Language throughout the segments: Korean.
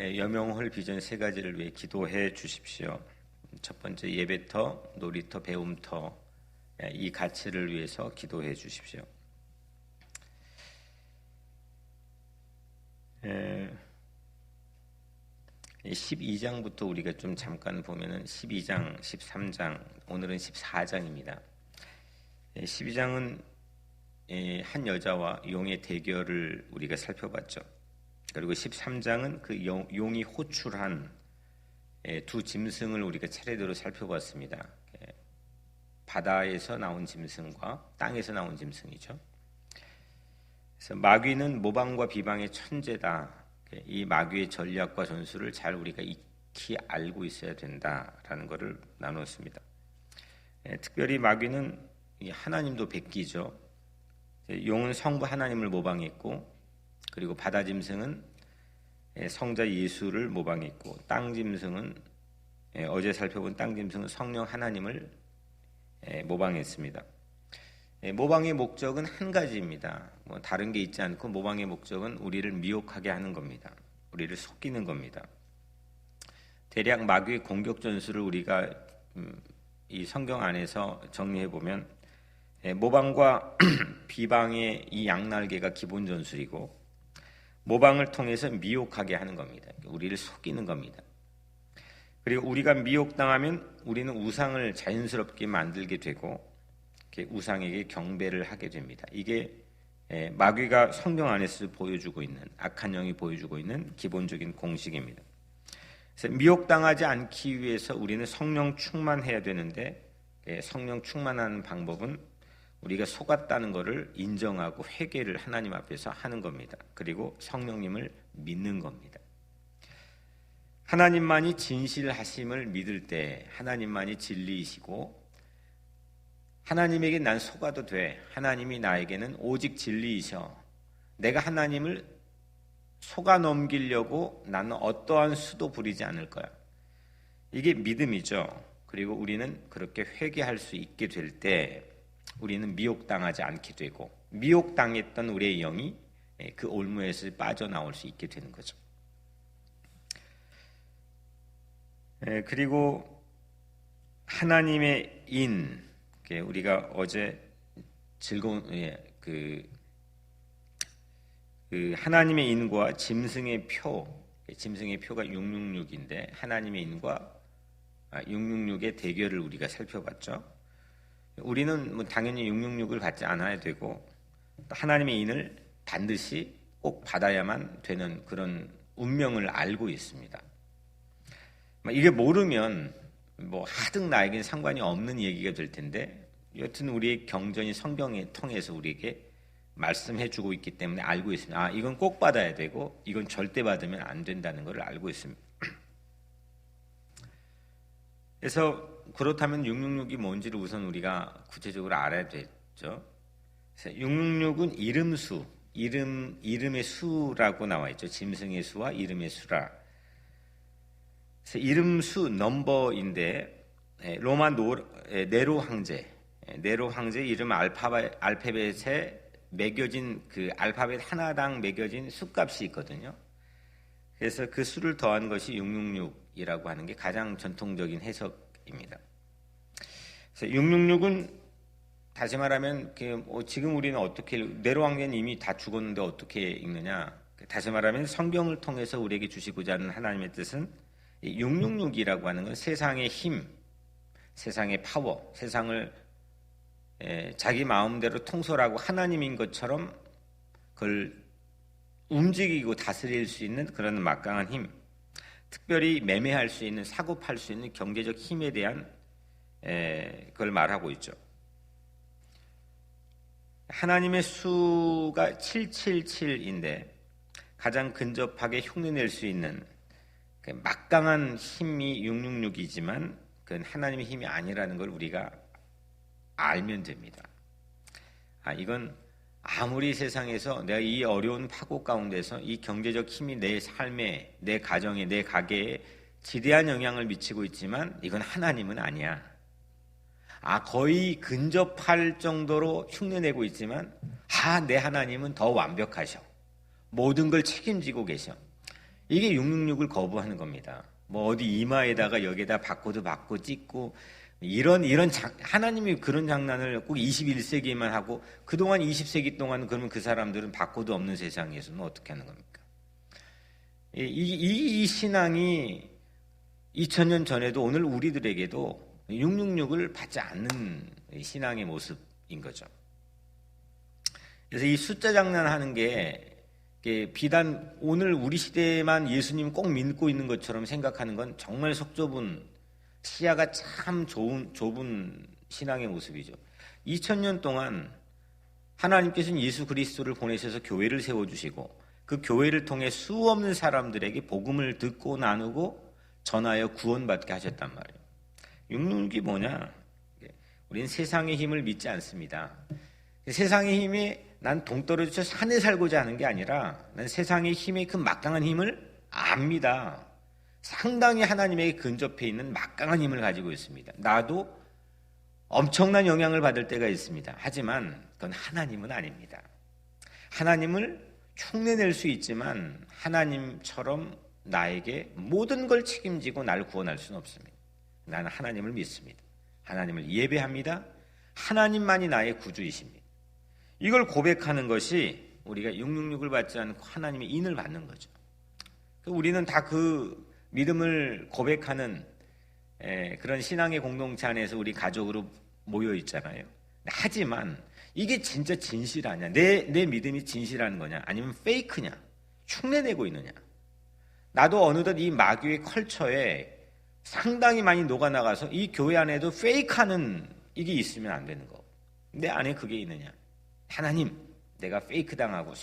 여명홀 비전 세 가지를 위해 기도해 주십시오. 첫 번째, 예배터, 놀이터, 배움터, 이 가치를 위해서 기도해 주십시오. 12장부터 우리가 좀 잠깐 보면은 12장, 13장, 오늘은 14장입니다. 12장은 한 여자와 용의 대결을 우리가 살펴봤죠. 그리고 13장은 그 용이 호출한 두 짐승을 우리가 차례대로 살펴봤습니다. 바다에서 나온 짐승과 땅에서 나온 짐승이죠. 그래서 마귀는 모방과 비방의 천재다. 이 마귀의 전략과 전술을 잘 우리가 익히 알고 있어야 된다라는 것을 나눴습니다. 특별히 마귀는 하나님도 베끼죠. 용은 성부 하나님을 모방했고, 그리고 바다 짐승은 성자 예수를 모방했고, 땅 짐승은 어제 살펴본 땅 짐승은 성령 하나님을 모방했습니다. 모방의 목적은 한 가지입니다. 다른 게 있지 않고 모방의 목적은 우리를 미혹하게 하는 겁니다. 우리를 속이는 겁니다. 대략 마귀의 공격 전술을 우리가 이 성경 안에서 정리해 보면 모방과 비방의 이 양날개가 기본 전술이고, 모방을 통해서 미혹하게 하는 겁니다. 우리를 속이는 겁니다. 그리고 우리가 미혹당하면 우리는 우상을 자연스럽게 만들게 되고 우상에게 경배를 하게 됩니다. 이게 마귀가 성경 안에서 보여주고 있는, 악한 영이 보여주고 있는 기본적인 공식입니다. 그래서 미혹당하지 않기 위해서 우리는 성령 충만해야 되는데, 성령 충만하는 방법은 우리가 속았다는 것을 인정하고 회개를 하나님 앞에서 하는 겁니다. 그리고 성령님을 믿는 겁니다. 하나님만이 진실하심을 믿을 때 하나님만이 진리이시고, 하나님에게 난 속아도 돼. 하나님이 나에게는 오직 진리이셔. 내가 하나님을 속아 넘기려고 나는 어떠한 수도 부리지 않을 거야. 이게 믿음이죠. 그리고 우리는 그렇게 회개할 수 있게 될 때 우리는 미혹당하지 않게 되고, 미혹당했던 우리의 영이 그 올무에서 빠져나올 수 있게 되는 거죠. 그리고 하나님의 인, 우리가 어제 즐거운 하나님의 인과 짐승의 표, 짐승의 표가 666인데 하나님의 인과 666의 대결을 우리가 살펴봤죠. 우리는 당연히 666을 갖지 않아야 되고, 하나님의 인을 반드시 꼭 받아야만 되는 그런 운명을 알고 있습니다. 이게 모르면 하등 나에게는 상관이 없는 얘기가 될 텐데, 여튼 우리의 경전이 성경에 통해서 우리에게 말씀해주고 있기 때문에 알고 있습니다. 이건 꼭 받아야 되고 이건 절대 받으면 안 된다는 것을 알고 있습니다. 그래서 그렇다면 666이 뭔지를 우선 우리가 구체적으로 알아야 되죠. 666은 이름수, 이름의 수라고 나와 있죠. 짐승의 수와 이름의 수라. 이름수 넘버인데, 로마 네로 황제 이름 알파벳에 매겨진 그 알파벳 하나당 매겨진 수값이 있거든요. 그래서 그 수를 더한 것이 666이라고 하는 게 가장 전통적인 해석입니다. 그래서 666은 다시 말하면 지금 우리는 어떻게, 네로 황제는 이미 다 죽었는데 어떻게 읽느냐? 다시 말하면 성경을 통해서 우리에게 주시고자 하는 하나님의 뜻은 666이라고 하는 건 세상의 힘, 세상의 파워, 세상을 자기 마음대로 통솔하고 하나님인 것처럼 그걸 움직이고 다스릴 수 있는 그런 막강한 힘, 특별히 매매할 수 있는, 사고 팔 수 있는 경제적 힘에 대한 그걸 말하고 있죠. 하나님의 수가 777인데 가장 근접하게 흉내낼 수 있는 막강한 힘이 666이지만 그건 하나님의 힘이 아니라는 걸 우리가 알면 됩니다. 이건 아무리 세상에서 내가 이 어려운 파고 가운데서 이 경제적 힘이 내 삶에, 내 가정에, 내 가게에 지대한 영향을 미치고 있지만 이건 하나님은 아니야. 거의 근접할 정도로 흉내내고 있지만 내 하나님은 더 완벽하셔. 모든 걸 책임지고 계셔. 이게 666을 거부하는 겁니다. 뭐 어디 이마에다가 여기에다 바코드 받고 찍고 이런 하나님이 그런 장난을 꼭 21세기에만 하고 그동안 20세기 동안 그러면 그 사람들은 바코드 없는 세상에서는 어떻게 하는 겁니까? 이 신앙이 2000년 전에도 오늘 우리들에게도 666을 받지 않는 신앙의 모습인 거죠. 그래서 이 숫자 장난하는 게 비단 오늘 우리 시대에만 예수님 꼭 믿고 있는 것처럼 생각하는 건 정말 속 좁은 시야가 참 좁은 신앙의 모습이죠. 2000년 동안 하나님께서는 예수 그리스도를 보내셔서 교회를 세워주시고 그 교회를 통해 수없는 사람들에게 복음을 듣고 나누고 전하여 구원받게 하셨단 말이에요. 666이 뭐냐? 우리는 세상의 힘을 믿지 않습니다. 세상의 힘이 난 동떨어져 산에 살고자 하는 게 아니라 난 세상의 힘의 그 막강한 힘을 압니다. 상당히 하나님에게 근접해 있는 막강한 힘을 가지고 있습니다. 나도 엄청난 영향을 받을 때가 있습니다. 하지만 그건 하나님은 아닙니다. 하나님을 흉내낼 수 있지만 하나님처럼 나에게 모든 걸 책임지고 나를 구원할 수는 없습니다. 나는 하나님을 믿습니다. 하나님을 예배합니다. 하나님만이 나의 구주이십니다. 이걸 고백하는 것이 우리가 666을 받지 않고 하나님의 인을 받는 거죠. 우리는 다 그 믿음을 고백하는 그런 신앙의 공동체 안에서 우리 가족으로 모여 있잖아요. 하지만 이게 진짜 진실하냐? 내 믿음이 진실한 거냐? 아니면 페이크냐? 흉내내고 있느냐? 나도 어느덧 이 마귀의 컬처에 상당히 많이 녹아나가서 이 교회 안에도 페이크하는 이게 있으면 안 되는 거. 내 안에 그게 있느냐? 하나님, 내가 페이크 당하고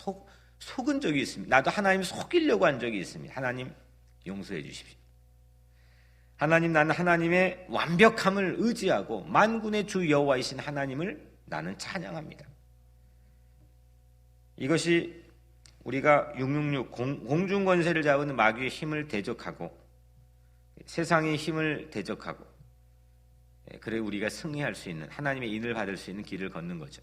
속은 적이 있습니다. 나도 하나님 속이려고 한 적이 있습니다. 하나님 용서해 주십시오. 하나님, 나는 하나님의 완벽함을 의지하고 만군의 주 여호와이신 하나님을 나는 찬양합니다. 이것이 우리가 666 공중권세를 잡은 마귀의 힘을 대적하고 세상의 힘을 대적하고 그래 우리가 승리할 수 있는 하나님의 인을 받을 수 있는 길을 걷는 거죠.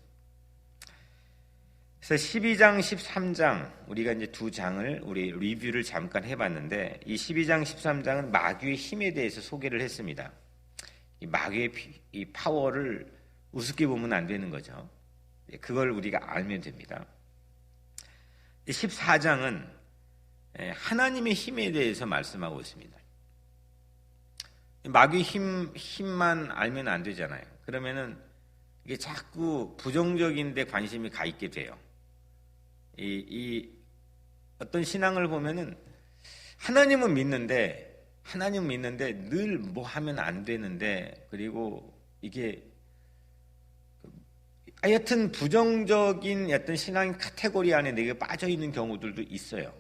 그래서 12장, 13장 우리가 이제 두 장을 우리 리뷰를 잠깐 해봤는데 이 12장, 13장은 마귀의 힘에 대해서 소개를 했습니다. 이 마귀의 이 파워를 우습게 보면 안 되는 거죠. 그걸 우리가 알면 됩니다. 14장은 하나님의 힘에 대해서 말씀하고 있습니다. 마귀의 힘만 알면 안 되잖아요. 그러면은 이게 자꾸 부정적인 데 관심이 가 있게 돼요. 이 어떤 신앙을 보면은 하나님은 믿는데 늘 뭐 하면 안 되는데 그리고 이게 하여튼 부정적인 어떤 신앙 카테고리 안에 내가 빠져 있는 경우들도 있어요.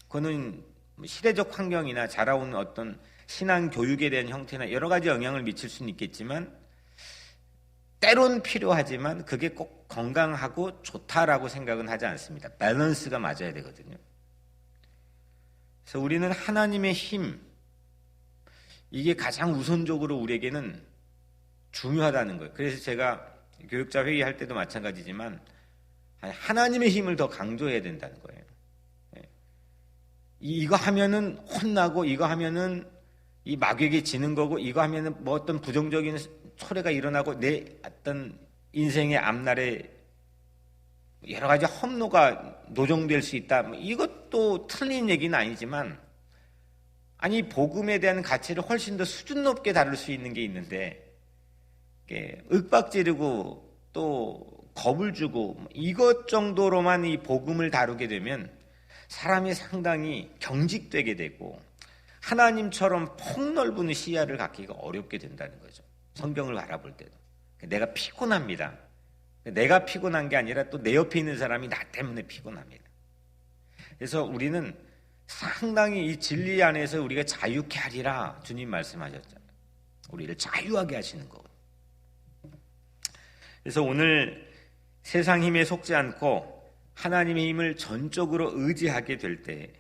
그거는 시대적 환경이나 자라온 어떤 신앙 교육에 대한 형태나 여러 가지 영향을 미칠 수는 있겠지만 때론 필요하지만 그게 꼭 건강하고 좋다라고 생각은 하지 않습니다. 밸런스가 맞아야 되거든요. 그래서 우리는 하나님의 힘, 이게 가장 우선적으로 우리에게는 중요하다는 거예요. 그래서 제가 교육자 회의할 때도 마찬가지지만 하나님의 힘을 더 강조해야 된다는 거예요. 이거 하면은 혼나고 이거 하면은 이 마귀에게 지는 거고 이거 하면은 뭐 어떤 부정적인 초래가 일어나고 내 어떤 인생의 앞날에 여러 가지 험로가 노정될 수 있다. 이것도 틀린 얘기는 아니지만 아니 복음에 대한 가치를 훨씬 더 수준 높게 다룰 수 있는 게 있는데 윽박지르고 또 겁을 주고 이것 정도로만 이 복음을 다루게 되면 사람이 상당히 경직되게 되고 하나님처럼 폭넓은 시야를 갖기가 어렵게 된다는 거죠. 성경을 바라볼 때도. 내가 피곤합니다. 내가 피곤한 게 아니라 또 내 옆에 있는 사람이 나 때문에 피곤합니다. 그래서 우리는 상당히 이 진리 안에서 우리가 자유케 하리라 주님 말씀하셨잖아요. 우리를 자유하게 하시는 거거든요. 그래서 오늘 세상 힘에 속지 않고 하나님의 힘을 전적으로 의지하게 될 때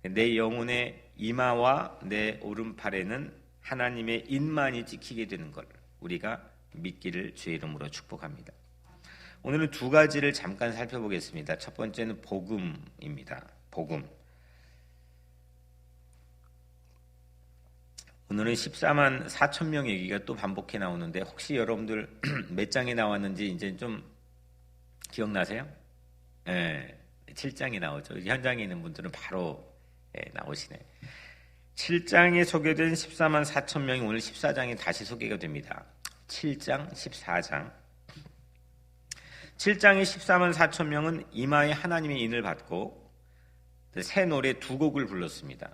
내 영혼의 이마와 내 오른팔에는 하나님의 인만이 찍히게 되는 걸 우리가 믿기를 주의 이름으로 축복합니다. 오늘은 두 가지를 잠깐 살펴보겠습니다. 첫 번째는 복음입니다. 복음. 오늘은 14만 4천 명 얘기가 또 반복해 나오는데 혹시 여러분들 몇 장에 나왔는지 이제 좀 기억나세요? 예, 7장이 나오죠. 현장에 있는 분들은 바로 나오시네. 7장에 소개된 14만 4천 명이 오늘 14장에 다시 소개가 됩니다. 7장, 14장. 7장의 14만 4천 명은 이마에 하나님의 인을 받고 새 노래 두 곡을 불렀습니다.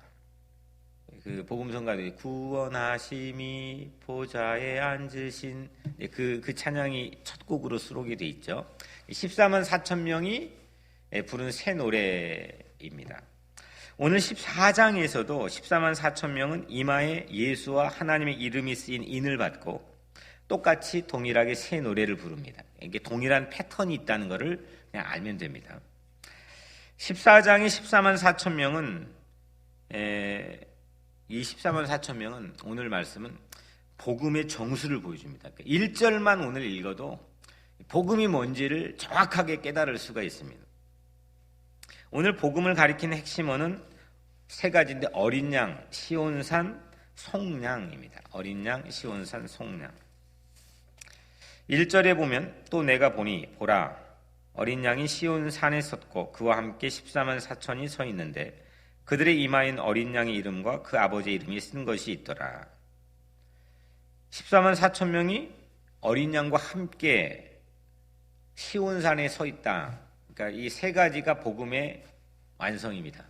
그 복음성가들이 구원하심이 보좌에 앉으신 그 찬양이 첫 곡으로 수록이 돼 있죠. 14만 4천 명이 부른 새 노래입니다. 오늘 14장에서도 14만 4천 명은 이마에 예수와 하나님의 이름이 쓰인 인을 받고 똑같이 동일하게 새 노래를 부릅니다. 이게 동일한 패턴이 있다는 것을 그냥 알면 됩니다. 14장의 14만 4천 명은 이 14만 4천 명은 오늘 말씀은 복음의 정수를 보여줍니다. 1절만 오늘 읽어도 복음이 뭔지를 정확하게 깨달을 수가 있습니다. 오늘 복음을 가리키는 핵심어는 세 가지인데 어린 양, 시온산, 송량입니다. 어린 양, 시온산, 송량. 1절에 보면 또 내가 보니 보라 어린 양이 시온산에 섰고 그와 함께 14만 4천이 서 있는데 그들의 이마엔 어린 양의 이름과 그 아버지의 이름이 쓴 것이 있더라. 14만 4천 명이 어린 양과 함께 시온산에 서 있다. 그러니까 이 세 가지가 복음의 완성입니다.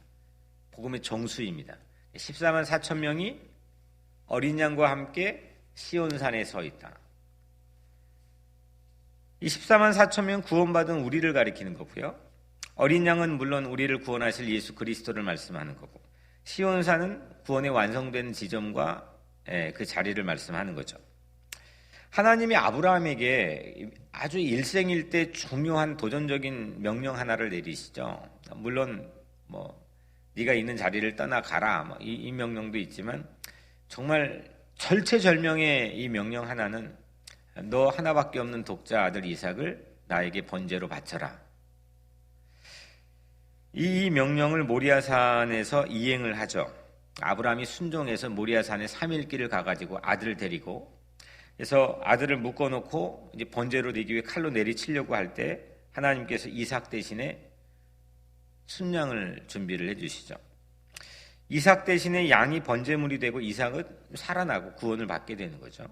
복음의 정수입니다. 14만 4천 명이 어린 양과 함께 시온산에 서 있다. 이 14만 4천 명 구원받은 우리를 가리키는 거고요. 어린 양은 물론 우리를 구원하실 예수 그리스도를 말씀하는 거고 시온산은 구원의 완성된 지점과 그 자리를 말씀하는 거죠. 하나님이 아브라함에게 아주 일생일대 중요한 도전적인 명령 하나를 내리시죠. 물론 네가 있는 자리를 떠나가라 이 명령도 있지만 정말 절체절명의 이 명령 하나는 너 하나밖에 없는 독자 아들 이삭을 나에게 번제로 바쳐라. 이 명령을 모리아산에서 이행을 하죠. 아브라함이 순종해서 모리아산에 3일길을 가가지고 아들을 데리고 그래서 아들을 묶어놓고 이제 번제로 드리기 위해 칼로 내리치려고 할 때 하나님께서 이삭 대신에 순양을 준비를 해주시죠. 이삭 대신에 양이 번제물이 되고 이삭은 살아나고 구원을 받게 되는 거죠.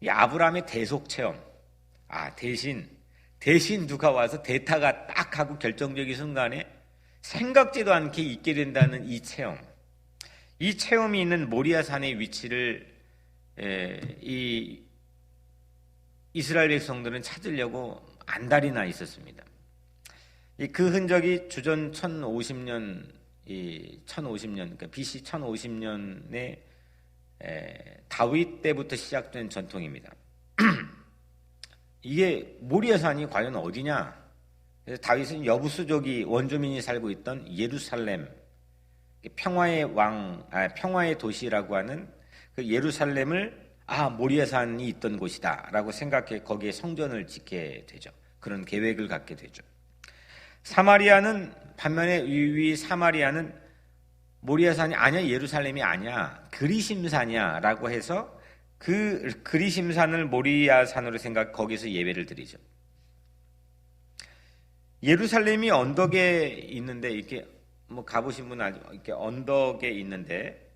이 아브라함의 대속 체험. 대신 누가 와서 대타가 딱 하고 결정적인 순간에 생각지도 않게 있게 된다는 이 체험. 이 체험이 있는 모리아산의 위치를 이 이스라엘 백성들은 찾으려고 안달이나 있었습니다. 그 흔적이 주전 1050년, 그러니까 BC 1050년에 다윗 때부터 시작된 전통입니다. 이게 모리아산이 과연 어디냐? 그래서 다윗은 여부수족이 원주민이 살고 있던 예루살렘, 평화의 도시라고 하는 그 예루살렘을 모리아산이 있던 곳이다라고 생각해 거기에 성전을 짓게 되죠. 그런 계획을 갖게 되죠. 사마리아는 반면에 이 사마리아는 모리아산이 아니야, 예루살렘이 아니야, 그리심산이야라고 해서 그 그리심산을 모리아산으로 생각 거기서 예배를 드리죠. 예루살렘이 언덕에 있는데 이렇게 가보신 분 알죠? 이렇게 언덕에 있는데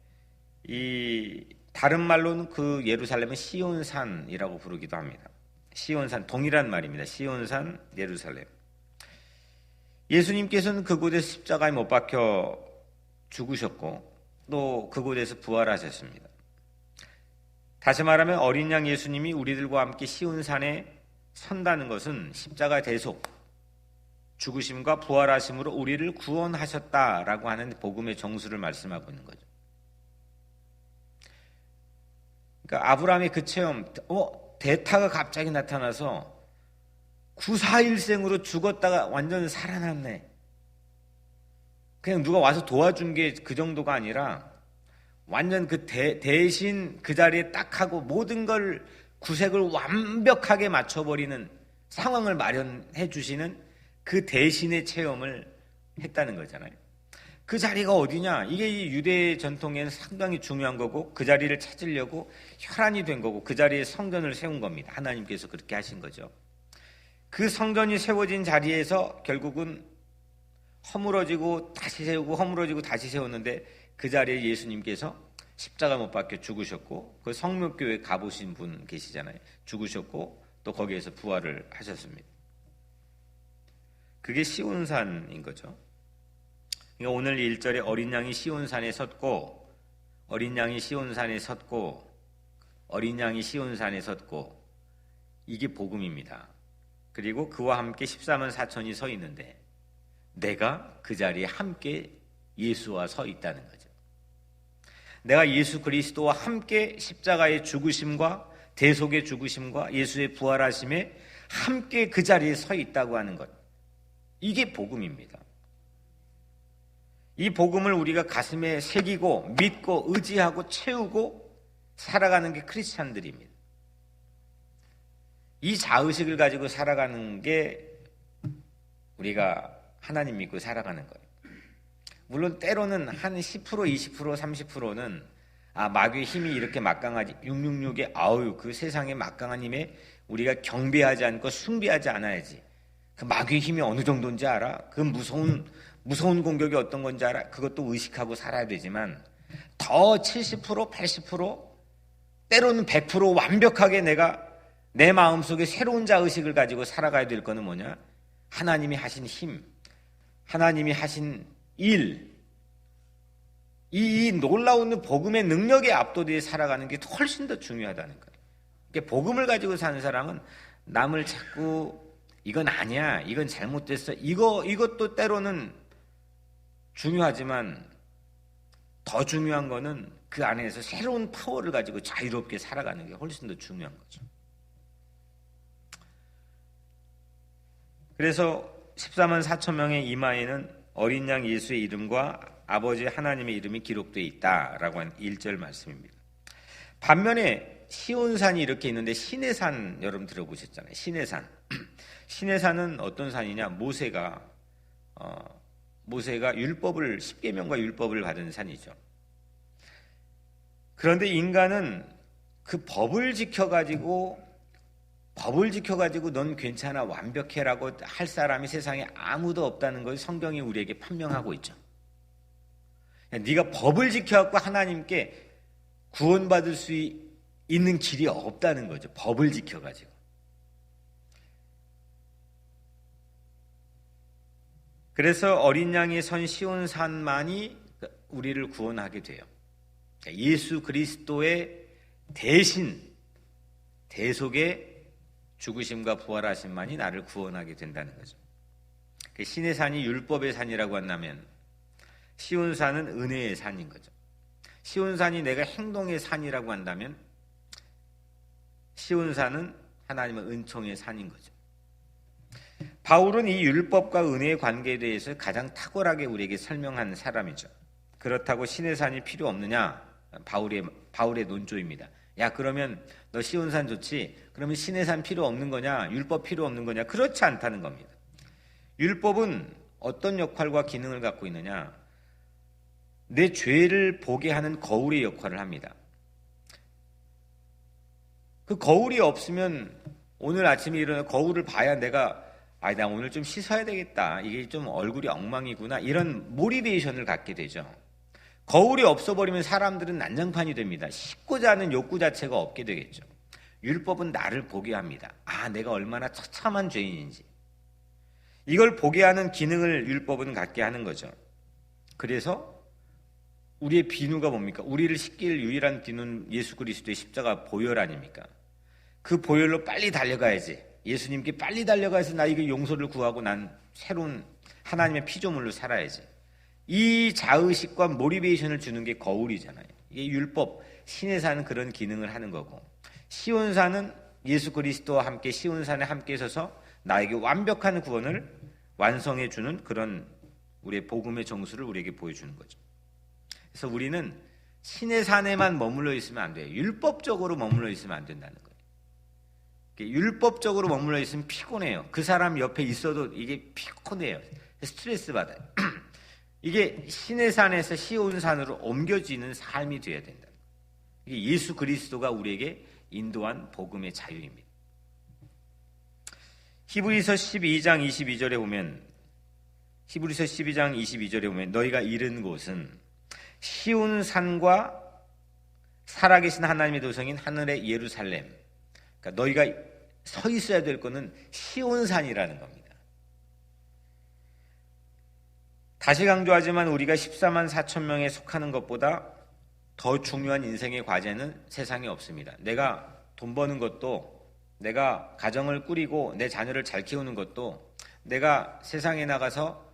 이 다른 말로는 그 예루살렘은 시온산이라고 부르기도 합니다. 시온산 동일한 말입니다. 시온산 예루살렘. 예수님께서는 그곳에 십자가에 못 박혀 죽으셨고 또 그곳에서 부활하셨습니다. 다시 말하면 어린 양 예수님이 우리들과 함께 시온산에 선다는 것은 십자가 대속, 죽으심과 부활하심으로 우리를 구원하셨다라고 하는 복음의 정수를 말씀하고 있는 거죠. 그러니까 아브라함의 그 체험, 대타가 갑자기 나타나서 94일생으로 죽었다가 완전 살아났네. 그냥 누가 와서 도와준 게 그 정도가 아니라 완전 그 대신 그 자리에 딱 하고 모든 걸 구색을 완벽하게 맞춰버리는 상황을 마련해 주시는 그 대신의 체험을 했다는 거잖아요. 그 자리가 어디냐? 이게 이 유대 전통에는 상당히 중요한 거고 그 자리를 찾으려고 혈안이 된 거고 그 자리에 성전을 세운 겁니다. 하나님께서 그렇게 하신 거죠. 그 성전이 세워진 자리에서 결국은 허물어지고 다시 세우고 허물어지고 다시 세웠는데 그 자리에 예수님께서 십자가 못 박혀 죽으셨고 그 성묘교회 가보신 분 계시잖아요. 죽으셨고 또 거기에서 부활을 하셨습니다. 그게 시온산인 거죠. 그러니까 오늘 1절에 어린 양이 시온산에 섰고 어린 양이 시온산에 섰고 어린 양이 시온산에 섰고 이게 복음입니다. 그리고 그와 함께 14만 4천이 서 있는데 내가 그 자리에 함께 예수와 서 있다는 거죠. 내가 예수 그리스도와 함께 십자가의 죽으심과 대속의 죽으심과 예수의 부활하심에 함께 그 자리에 서 있다고 하는 것. 이게 복음입니다. 이 복음을 우리가 가슴에 새기고 믿고 의지하고 채우고 살아가는 게 크리스찬들입니다. 이 자의식을 가지고 살아가는 게 우리가 하나님 믿고 살아가는 거예요. 물론 때로는 한 10%, 20%, 30%는 마귀의 힘이 이렇게 막강하지 666에 아우 그 세상의 막강한 힘에 우리가 경배하지 않고 숭배하지 않아야지. 그 마귀의 힘이 어느 정도인지 알아? 그 무서운 공격이 어떤 건지 알아? 그것도 의식하고 살아야 되지만 더 70%, 80% 때로는 100% 완벽하게 내가 내 마음속에 새로운 자의식을 가지고 살아가야 될 거는 뭐냐? 하나님이 하신 힘, 하나님이 하신 일, 이 놀라운 복음의 능력에 압도되어 살아가는 게 훨씬 더 중요하다는 거예요. 그러니까 복음을 가지고 사는 사람은 남을 자꾸 이건 아니야, 이건 잘못됐어, 이것도 때로는 중요하지만 더 중요한 거는 그 안에서 새로운 파워를 가지고 자유롭게 살아가는 게 훨씬 더 중요한 거죠. 그래서 14만 4천 명의 이마에는 어린 양 예수의 이름과 아버지 하나님의 이름이 기록되어 있다라고 한 1절 말씀입니다. 반면에 시온산이 이렇게 있는데 시내산 여러분 들어보셨잖아요. 시내산. 시내산은 어떤 산이냐? 모세가 율법을 10계명과 율법을 받은 산이죠. 그런데 인간은 그 법을 지켜가지고 넌 괜찮아 완벽해라고 할 사람이 세상에 아무도 없다는 걸 성경이 우리에게 판명하고 있죠. 네가 법을 지켜갖고 하나님께 구원받을 수 있는 길이 없다는 거죠. 법을 지켜가지고. 그래서 어린 양이 선 시온산만이 우리를 구원하게 돼요. 예수 그리스도의 대신 대속의 죽으심과 부활하심만이 나를 구원하게 된다는 거죠. 신의 산이 율법의 산이라고 한다면 시온산은 은혜의 산인 거죠. 시온산이 내가 행동의 산이라고 한다면 시온산은 하나님의 은총의 산인 거죠. 바울은 이 율법과 은혜의 관계에 대해서 가장 탁월하게 우리에게 설명한 사람이죠. 그렇다고 신의 산이 필요 없느냐? 바울의 논조입니다. 야, 그러면 너 시온산 좋지? 그러면 신의 산 필요 없는 거냐? 율법 필요 없는 거냐? 그렇지 않다는 겁니다. 율법은 어떤 역할과 기능을 갖고 있느냐? 내 죄를 보게 하는 거울의 역할을 합니다. 그 거울이 없으면 오늘 아침에 일어나 거울을 봐야 내가 나 오늘 좀 씻어야 되겠다. 이게 좀 얼굴이 엉망이구나. 이런 모티베이션을 갖게 되죠. 거울이 없어버리면 사람들은 난장판이 됩니다. 씻고자 하는 욕구 자체가 없게 되겠죠. 율법은 나를 보게 합니다. 내가 얼마나 처참한 죄인인지. 이걸 보게 하는 기능을 율법은 갖게 하는 거죠. 그래서 우리의 비누가 뭡니까? 우리를 씻길 유일한 비누는 예수 그리스도의 십자가 보혈 아닙니까? 그 보혈로 빨리 달려가야지. 예수님께 빨리 달려가서 나에게 용서를 구하고 난 새로운 하나님의 피조물로 살아야지. 이 자의식과 모티베이션을 주는 게 거울이잖아요. 이게 율법, 신의 산은 그런 기능을 하는 거고, 시온산은 예수 그리스도와 함께 시온산에 함께 서서 나에게 완벽한 구원을 완성해 주는 그런 우리의 복음의 정수를 우리에게 보여주는 거죠. 그래서 우리는 신의 산에만 머물러 있으면 안 돼요. 율법적으로 머물러 있으면 안 된다는 거예요. 율법적으로 머물러 있으면 피곤해요. 그 사람 옆에 있어도 이게 피곤해요. 스트레스 받아요. 이게 시내산에서 시온산으로 옮겨지는 삶이 되어야 된다. 이게 예수 그리스도가 우리에게 인도한 복음의 자유입니다. 히브리서 12장 22절에 보면 너희가 이른 곳은 시온산과 살아계신 하나님의 도성인 하늘의 예루살렘. 그러니까 너희가 서 있어야 될 것은 시온산이라는 겁니다. 다시 강조하지만 우리가 14만 4천 명에 속하는 것보다 더 중요한 인생의 과제는 세상에 없습니다. 내가 돈 버는 것도, 내가 가정을 꾸리고 내 자녀를 잘 키우는 것도, 내가 세상에 나가서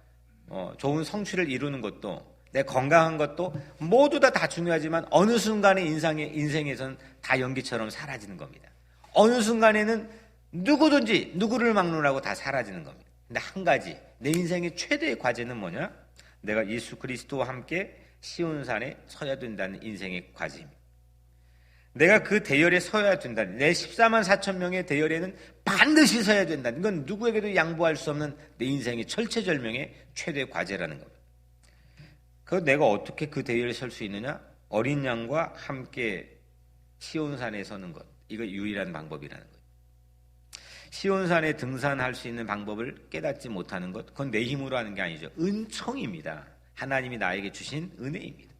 좋은 성취를 이루는 것도, 내 건강한 것도 모두 다 중요하지만 어느 순간에 인생에선 다 연기처럼 사라지는 겁니다. 어느 순간에는 누구든지 누구를 막론하고 다 사라지는 겁니다. 근데 한 가지, 내 인생의 최대의 과제는 뭐냐? 내가 예수 그리스도와 함께 시온산에 서야 된다는 인생의 과제입니다. 내가 그 대열에 서야 된다는, 내 14만 4천 명의 대열에는 반드시 서야 된다는, 이건 누구에게도 양보할 수 없는 내 인생의 철체절명의 최대 과제라는 겁니다. 그 내가 어떻게 그 대열에 설 수 있느냐? 어린 양과 함께 시온산에 서는 것, 이거 유일한 방법이라는 거예요. 시온산에 등산할 수 있는 방법을 깨닫지 못하는 것, 그건 내 힘으로 하는 게 아니죠. 은총입니다. 하나님이 나에게 주신 은혜입니다.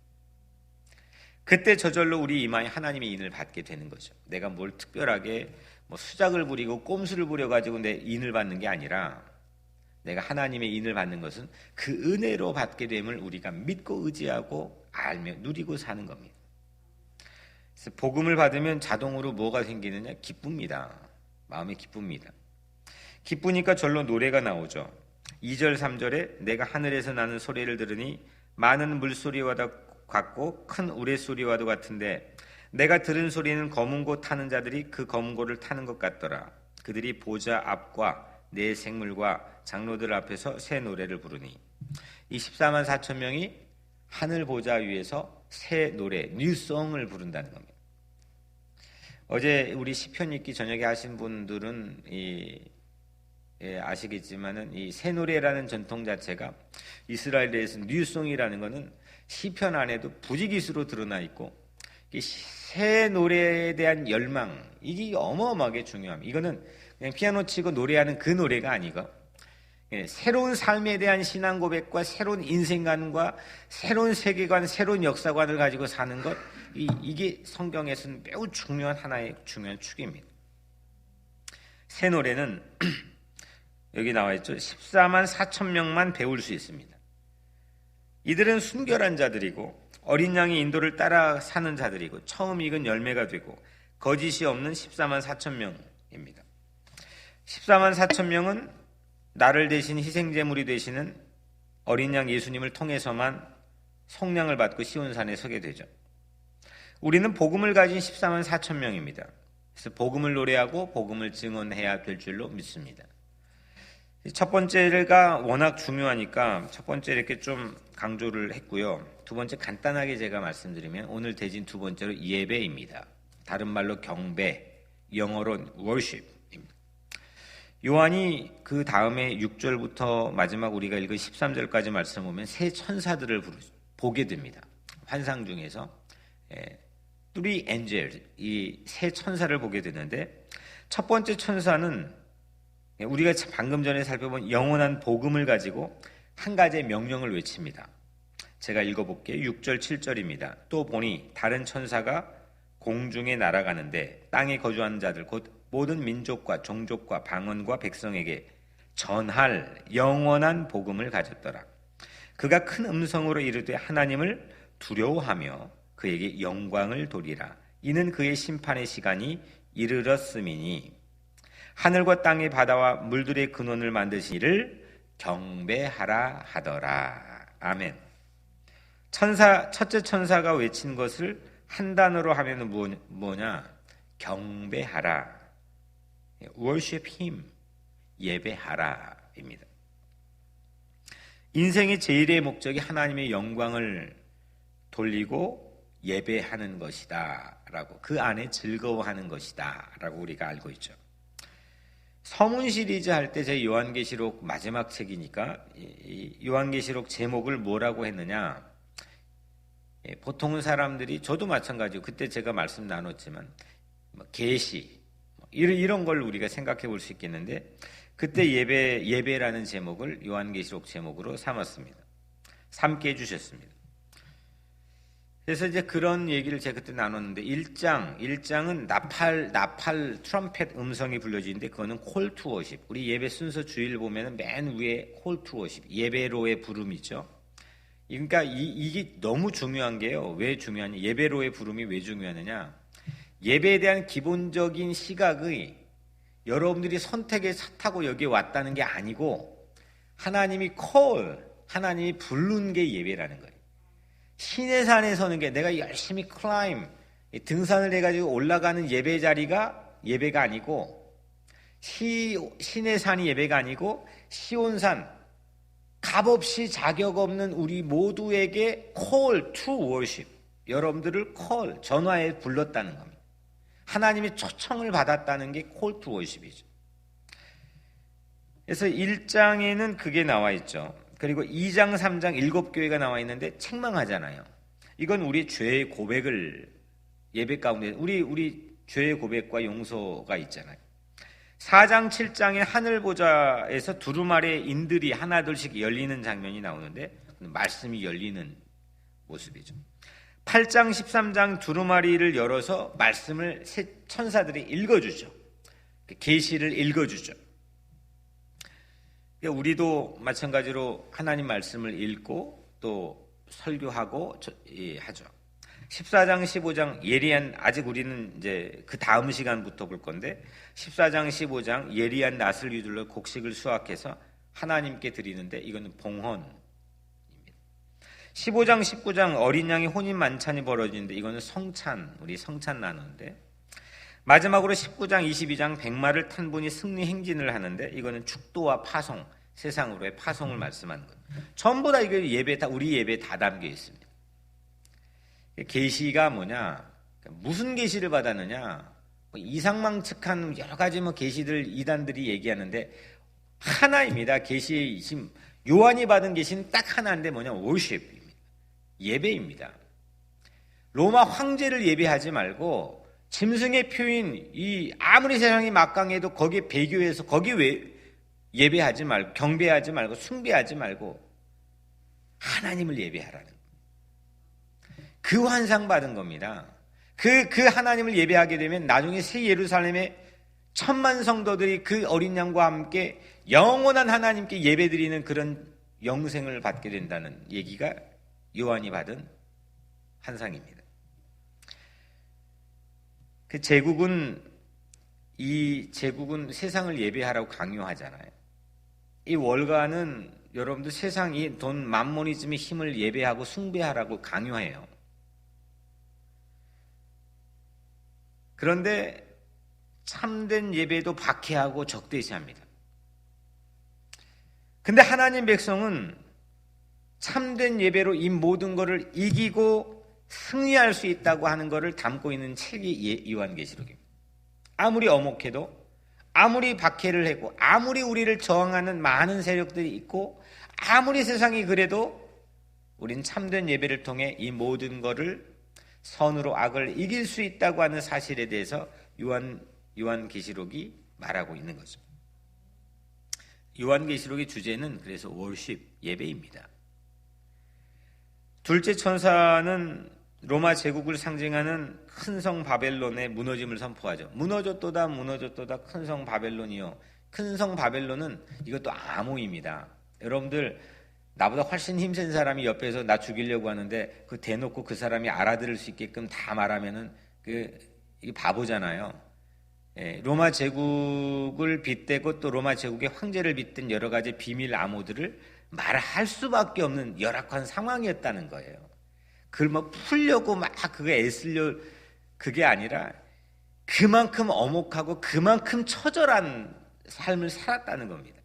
그때 저절로 우리 이마에 하나님의 인을 받게 되는 거죠. 내가 뭘 특별하게 수작을 부리고 꼼수를 부려가지고 내 인을 받는 게 아니라, 내가 하나님의 인을 받는 것은 그 은혜로 받게 됨을 우리가 믿고 의지하고 알며 누리고 사는 겁니다. 그래서 복음을 받으면 자동으로 뭐가 생기느냐? 기쁩니다. 마음이 기쁩니다. 기쁘니까 절로 노래가 나오죠. 2절 3절에 내가 하늘에서 나는 소리를 들으니 많은 물소리와도 같고 큰 우레소리와도 같은데 내가 들은 소리는 검은 고 타는 자들이 그 검은 고를 타는 것 같더라. 그들이 보좌 앞과 네 생물과 장로들 앞에서 새 노래를 부르니, 이 14만 4천 명이 하늘 보좌 위에서 새 노래, 뉴송을 부른다는 겁니다. 어제 우리 시편 읽기 저녁에 하신 분들은 아시겠지만은 이 새 노래라는 전통 자체가 이스라엘에서 뉴송이라는 것은 시편 안에도 부지기수로 드러나 있고, 새 노래에 대한 열망, 이게 어마어마하게 중요합니다. 이거는 그냥 피아노 치고 노래하는 그 노래가 아니고, 새로운 삶에 대한 신앙 고백과 새로운 인생관과 새로운 세계관, 새로운 역사관을 가지고 사는 것, 이게 성경에서는 매우 중요한 하나의 중요한 축입니다. 새 노래는 여기 나와 있죠. 14만 4천 명만 배울 수 있습니다. 이들은 순결한 자들이고 어린 양의 인도를 따라 사는 자들이고 처음 익은 열매가 되고 거짓이 없는 14만 4천 명입니다. 14만 4천 명은 나를 대신 희생제물이 되시는 어린 양 예수님을 통해서만 속량을 받고 시온산에 서게 되죠. 우리는 복음을 가진 14만 4천 명입니다. 그래서 복음을 노래하고 복음을 증언해야 될 줄로 믿습니다. 첫 번째가 워낙 중요하니까 첫 번째 이렇게 좀 강조를 했고요. 두 번째 간단하게 제가 말씀드리면 오늘 대진 두 번째로 예배입니다. 다른 말로 경배, 영어로 worship입니다. 요한이 그 다음에 6절부터 마지막 우리가 읽은 13절까지 말씀을 보면 새 천사들을 보게 됩니다. 환상 중에서 three angels, 이 새 천사를 보게 되는데, 첫 번째 천사는 우리가 방금 전에 살펴본 영원한 복음을 가지고 한 가지의 명령을 외칩니다. 제가 읽어볼게요. 6절 7절입니다. 또 보니 다른 천사가 공중에 날아가는데 땅에 거주하는 자들 곧 모든 민족과 종족과 방언과 백성에게 전할 영원한 복음을 가졌더라. 그가 큰 음성으로 이르되 하나님을 두려워하며 그에게 영광을 돌리라. 이는 그의 심판의 시간이 이르렀음이니 하늘과 땅의 바다와 물들의 근원을 만드신 이를 경배하라 하더라. 아멘. 첫째 천사가 외친 것을 한 단어로 하면 뭐냐? 경배하라. worship him. 예배하라입니다. 인생의 제일의 목적이 하나님의 영광을 돌리고 예배하는 것이다 라고, 그 안에 즐거워하는 것이다 라고 우리가 알고 있죠. 서문 시리즈 할 때 제 요한계시록 마지막 책이니까 이 요한계시록 제목을 뭐라고 했느냐? 보통은 사람들이 저도 마찬가지고 그때 제가 말씀 나눴지만 계시 이런 걸 우리가 생각해 볼 수 있겠는데 그때 예배라는 제목을 요한계시록 제목으로 삼았습니다. 삼게 해주셨습니다. 그래서 이제 그런 얘기를 제가 그때 나눴는데 1장은 나팔 트럼펫 음성이 불려지는데 그거는 콜 투 워십. 우리 예배 순서 주일 보면은 맨 위에 콜 투 워십. 예배로의 부름이죠. 그러니까 이게 너무 중요한 게요. 왜 중요하냐? 예배로의 부름이 왜 중요하느냐? 예배에 대한 기본적인 시각의 여러분들이 선택에 타고 여기에 왔다는 게 아니고 하나님이 하나님이 부른 게 예배라는 거예요. 신의 산에 서는 게 내가 열심히 등산을 해가지고 올라가는 예배 자리가 예배가 아니고 신의 산이 예배가 아니고 시온산 값없이 자격 없는 우리 모두에게 call to worship 여러분들을 전화에 불렀다는 겁니다. 하나님의 초청을 받았다는 게 call to worship이죠. 그래서 1장에는 그게 나와 있죠. 그리고 2장, 3장 7교회가 나와 있는데 책망하잖아요. 이건 우리 죄의 고백을 예배 가운데 우리 죄의 고백과 용서가 있잖아요. 4장, 7장에 하늘보좌에서 두루마리의 인들이 하나둘씩 열리는 장면이 나오는데 말씀이 열리는 모습이죠. 8장, 13장 두루마리를 열어서 말씀을 천사들이 읽어주죠. 계시를 읽어주죠. 우리도 마찬가지로 하나님 말씀을 읽고 또 설교하고 하죠. 14장, 15장 예리한 아직 우리는 이제 그 다음 시간부터 볼 건데 14장, 15장 예리한 낫을 유들러 곡식을 수확해서 하나님께 드리는데 이거는 봉헌입니다. 15장, 19장 어린 양의 혼인 만찬이 벌어지는데 이거는 우리 성찬 나누는데 마지막으로 19장, 22장 백마를 탄 분이 승리 행진을 하는데 이거는 축도와 파송, 세상으로의 파송을 말씀하는 거예요. 전부 다 이게 우리 예배에 다 담겨 있습니다. 계시가 뭐냐? 무슨 계시를 받았느냐? 이상망측한 여러 가지 계시들 이단들이 얘기하는데 하나입니다. 계시의 힘. 요한이 받은 계시는 딱 하나인데 뭐냐? 월십입니다. 예배입니다. 로마 황제를 예배하지 말고 짐승의 표인 아무리 세상이 막강해도 거기에 배교해서 거기 왜 예배하지 말고 경배하지 말고 숭배하지 말고 하나님을 예배하라는 그 환상 받은 겁니다. 그 하나님을 예배하게 되면 나중에 새 예루살렘의 천만 성도들이 그 어린 양과 함께 영원한 하나님께 예배드리는 그런 영생을 받게 된다는 얘기가 요한이 받은 환상입니다. 이 제국은 세상을 예배하라고 강요하잖아요. 이 월가는 여러분들 세상이 돈 만모니즘의 힘을 예배하고 숭배하라고 강요해요. 그런데 참된 예배도 박해하고 적대시합니다. 근데 하나님 백성은 참된 예배로 이 모든 것을 이기고 승리할 수 있다고 하는 것을 담고 있는 책이 요한계시록입니다. 아무리 엄혹해도 아무리 박해를 하고 아무리 우리를 저항하는 많은 세력들이 있고 아무리 세상이 그래도 우린 참된 예배를 통해 이 모든 것을 선으로 악을 이길 수 있다고 하는 사실에 대해서 요한계시록이 말하고 있는 거죠. 요한계시록의 주제는 그래서 월십, 예배입니다. 둘째 천사는 로마 제국을 상징하는 큰 성 바벨론의 무너짐을 선포하죠. 무너졌도다 큰 성 바벨론이요. 큰 성 바벨론은 이것도 암호입니다. 여러분들 나보다 훨씬 힘센 사람이 옆에서 나 죽이려고 하는데 그 대놓고 그 사람이 알아들을 수 있게끔 다 말하면은 이게 바보잖아요. 로마 제국을 빗대고 또 로마 제국의 황제를 빗댄 여러 가지 비밀 암호들을 말할 수밖에 없는 열악한 상황이었다는 거예요. 그걸 풀려고 그거 애쓰려 그게 아니라 그만큼 엄혹하고 그만큼 처절한 삶을 살았다는 겁니다.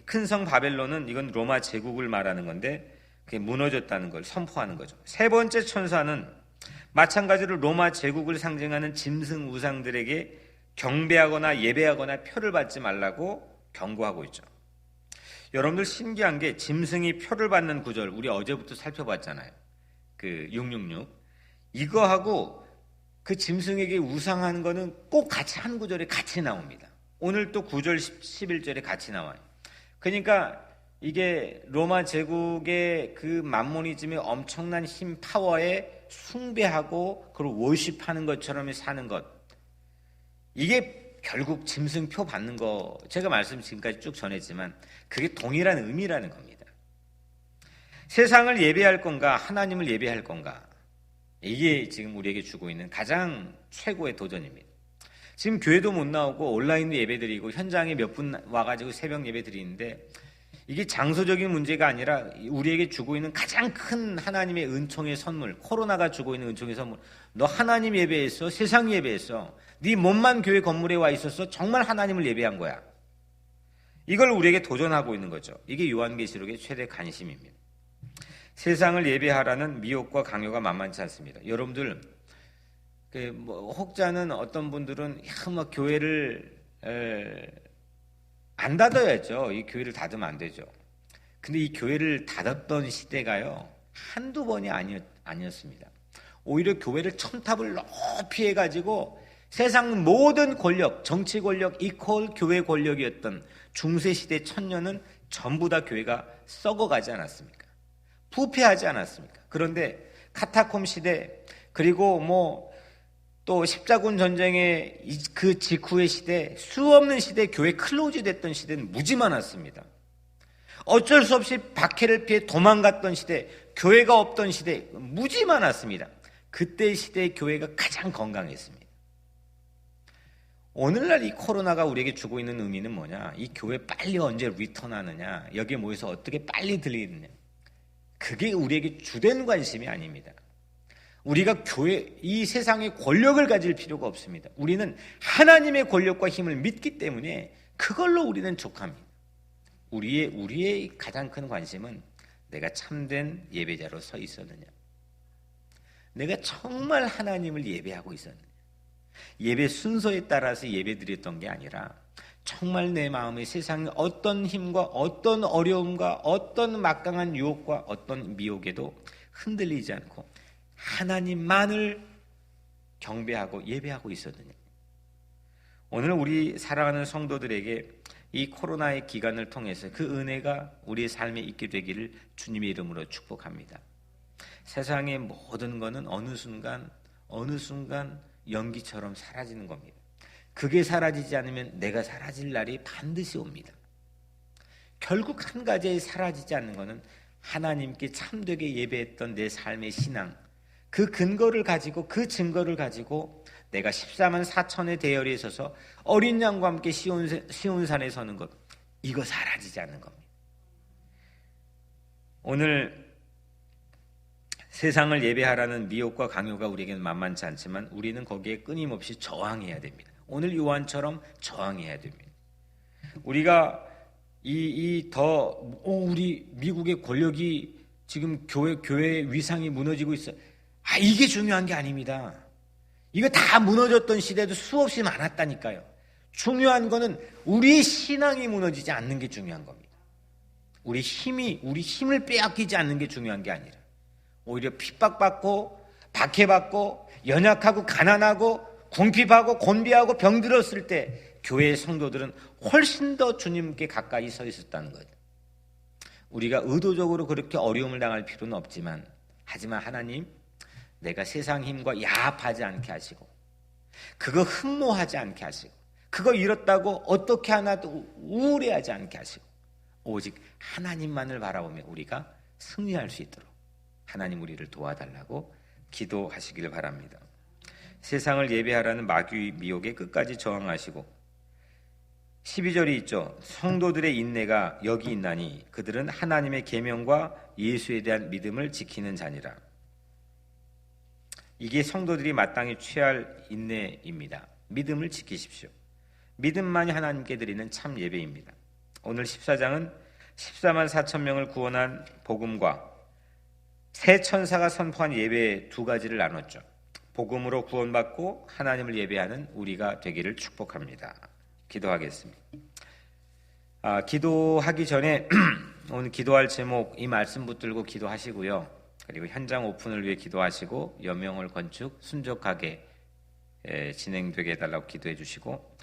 큰 성 바벨론은 이건 로마 제국을 말하는 건데 그게 무너졌다는 걸 선포하는 거죠. 세 번째 천사는 마찬가지로 로마 제국을 상징하는 짐승 우상들에게 경배하거나 예배하거나 표를 받지 말라고 경고하고 있죠. 여러분들 신기한 게 짐승이 표를 받는 구절 우리 어제부터 살펴봤잖아요. 그 666 이거하고 그 짐승에게 우상하는 거는 꼭 같이 한 구절에 같이 나옵니다. 오늘 또 9절 11절에 같이 나와요. 그러니까 이게 로마 제국의 그 만모니즘의 엄청난 힘 파워에 숭배하고 그리고 워십하는 것처럼 사는 것, 이게 결국 짐승표 받는 거, 제가 말씀 지금까지 쭉 전했지만 그게 동일한 의미라는 겁니다. 세상을 예배할 건가 하나님을 예배할 건가, 이게 지금 우리에게 주고 있는 가장 최고의 도전입니다. 지금 교회도 못 나오고 온라인도 예배드리고 현장에 몇 분 와가지고 새벽 예배 드리는데, 이게 장소적인 문제가 아니라 우리에게 주고 있는 가장 큰 하나님의 은총의 선물, 코로나가 주고 있는 은총의 선물. 너 하나님 예배했어? 세상 예배했어? 네 몸만 교회 건물에 와 있었어? 정말 하나님을 예배한 거야. 이걸 우리에게 도전하고 있는 거죠. 이게 요한계시록의 최대 관심입니다. 세상을 예배하라는 미혹과 강요가 만만치 않습니다. 여러분들 혹자는 어떤 분들은 막 교회를 안 닫아야죠. 이 교회를 닫으면 안 되죠. 근데 이 교회를 닫았던 시대가요, 한두 번이 아니었습니다. 오히려 교회를 첨탑을 높이 해가지고 세상 모든 권력, 정치 권력 이퀄 교회 권력이었던 중세시대 천년은 전부 다 교회가 썩어가지 않았습니까? 부패하지 않았습니까? 그런데 카타콤 시대, 그리고 또 십자군 전쟁의 그 직후의 시대, 수없는 시대 교회 클로즈 됐던 시대는 무지 많았습니다. 어쩔 수 없이 박해를 피해 도망갔던 시대, 교회가 없던 시대 무지 많았습니다. 그때 시대의 교회가 가장 건강했습니다. 오늘날 이 코로나가 우리에게 주고 있는 의미는 뭐냐? 이 교회 빨리 언제 리턴하느냐? 여기에 모여서 어떻게 빨리 들리느냐? 그게 우리에게 주된 관심이 아닙니다. 우리가 이 세상의 권력을 가질 필요가 없습니다. 우리는 하나님의 권력과 힘을 믿기 때문에 그걸로 우리는 족합니다. 우리의 가장 큰 관심은 내가 참된 예배자로 서 있었느냐, 내가 정말 하나님을 예배하고 있었느냐. 예배 순서에 따라서 예배드렸던 게 아니라 정말 내 마음에 세상의 어떤 힘과 어떤 어려움과 어떤 막강한 유혹과 어떤 미혹에도 흔들리지 않고 하나님만을 경배하고 예배하고 있었느냐. 오늘 우리 사랑하는 성도들에게 이 코로나의 기간을 통해서 그 은혜가 우리의 삶에 있게 되기를 주님의 이름으로 축복합니다. 세상의 모든 것은 어느 순간 연기처럼 사라지는 겁니다. 그게 사라지지 않으면 내가 사라질 날이 반드시 옵니다. 결국 한 가지에 사라지지 않는 것은 하나님께 참되게 예배했던 내 삶의 신앙, 그 근거를 가지고, 그 증거를 가지고 내가 14만 4천의 대열에 서서 어린 양과 함께 시온산에 서는 것, 이거 사라지지 않는 겁니다. 오늘 세상을 예배하라는 미혹과 강요가 우리에게는 만만치 않지만 우리는 거기에 끊임없이 저항해야 됩니다. 오늘 요한처럼 저항해야 됩니다. 우리가 우리 미국의 권력이 지금 교회의 위상이 무너지고 있어. 이게 중요한 게 아닙니다. 이거 다 무너졌던 시대도 수없이 많았다니까요. 중요한 거는 우리의 신앙이 무너지지 않는 게 중요한 겁니다. 우리 힘을 빼앗기지 않는 게 중요한 게 아니라 오히려 핍박받고 박해받고 연약하고 가난하고 궁핍하고 곤비하고 병들었을 때 교회의 성도들은 훨씬 더 주님께 가까이 서 있었다는 거죠. 우리가 의도적으로 그렇게 어려움을 당할 필요는 없지만, 하지만 하나님, 내가 세상 힘과 야합하지 않게 하시고 그거 흠모하지 않게 하시고 그거 잃었다고 어떻게 하나도 우울해하지 않게 하시고 오직 하나님만을 바라보며 우리가 승리할 수 있도록 하나님 우리를 도와달라고 기도하시길 바랍니다. 세상을 예배하라는 마귀의 미혹에 끝까지 저항하시고 12절이 있죠. 성도들의 인내가 여기 있나니 그들은 하나님의 계명과 예수에 대한 믿음을 지키는 자니라. 이게 성도들이 마땅히 취할 인내입니다. 믿음을 지키십시오. 믿음만이 하나님께 드리는 참 예배입니다. 오늘 14장은 14만 4천 명을 구원한 복음과 새 천사가 선포한 예배 두 가지를 나눴죠. 복음으로 구원받고 하나님을 예배하는 우리가 되기를 축복합니다. 기도하겠습니다. 기도하기 전에 오늘 기도할 제목 이 말씀 붙들고 기도하시고요. 그리고 현장 오픈을 위해 기도하시고 여명을 건축 순적하게 진행되게 해달라고 기도해 주시고,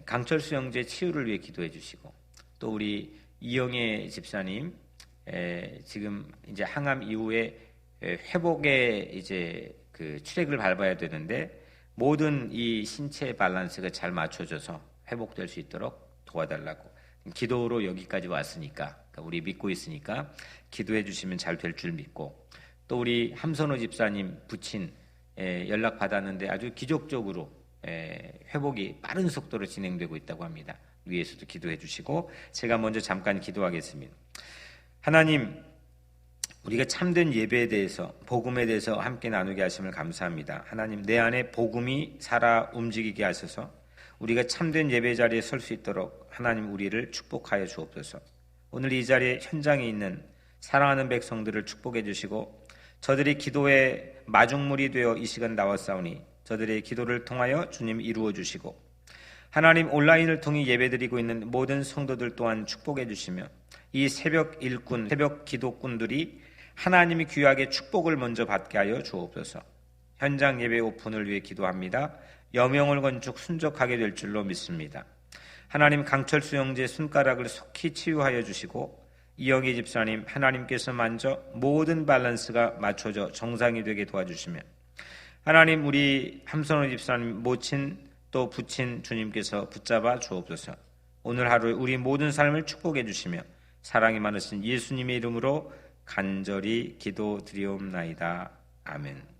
강철수 형제 치유를 위해 기도해 주시고, 또 우리 이영애 집사님 지금 이제 항암 이후에 회복에 이제 그 트랙을 밟아야 되는데 모든 이 신체 밸런스가 잘 맞춰져서 회복될 수 있도록 도와달라고 기도로 여기까지 왔으니까, 우리 믿고 있으니까 기도해 주시면 잘 될 줄 믿고, 또 우리 함선호 집사님 부친 연락 받았는데 아주 기적적으로 회복이 빠른 속도로 진행되고 있다고 합니다. 위에서도 기도해 주시고, 제가 먼저 잠깐 기도하겠습니다. 하나님, 우리가 참된 예배에 대해서, 복음에 대해서 함께 나누게 하심을 감사합니다. 하나님, 내 안에 복음이 살아 움직이게 하셔서 우리가 참된 예배 자리에 설 수 있도록 하나님 우리를 축복하여 주옵소서. 오늘 이 자리에 현장에 있는 사랑하는 백성들을 축복해 주시고, 저들이 기도의 마중물이 되어 이 시간 나왔사오니 저들의 기도를 통하여 주님 이루어 주시고, 하나님 온라인을 통해 예배드리고 있는 모든 성도들 또한 축복해 주시며, 이 새벽 일꾼, 새벽 기도꾼들이 하나님이 귀하게 축복을 먼저 받게 하여 주옵소서. 현장 예배 오픈을 위해 기도합니다. 여명을 건축 순적하게 될 줄로 믿습니다. 하나님, 강철수 형제 손가락을 속히 치유하여 주시고, 이영희 집사님 하나님께서 만져 모든 밸런스가 맞춰져 정상이 되게 도와주시며, 하나님 우리 함선호 집사님 모친 또 부친 주님께서 붙잡아 주옵소서. 오늘 하루 우리 모든 삶을 축복해 주시며 사랑이 많으신 예수님의 이름으로 간절히 기도드리옵나이다. 아멘.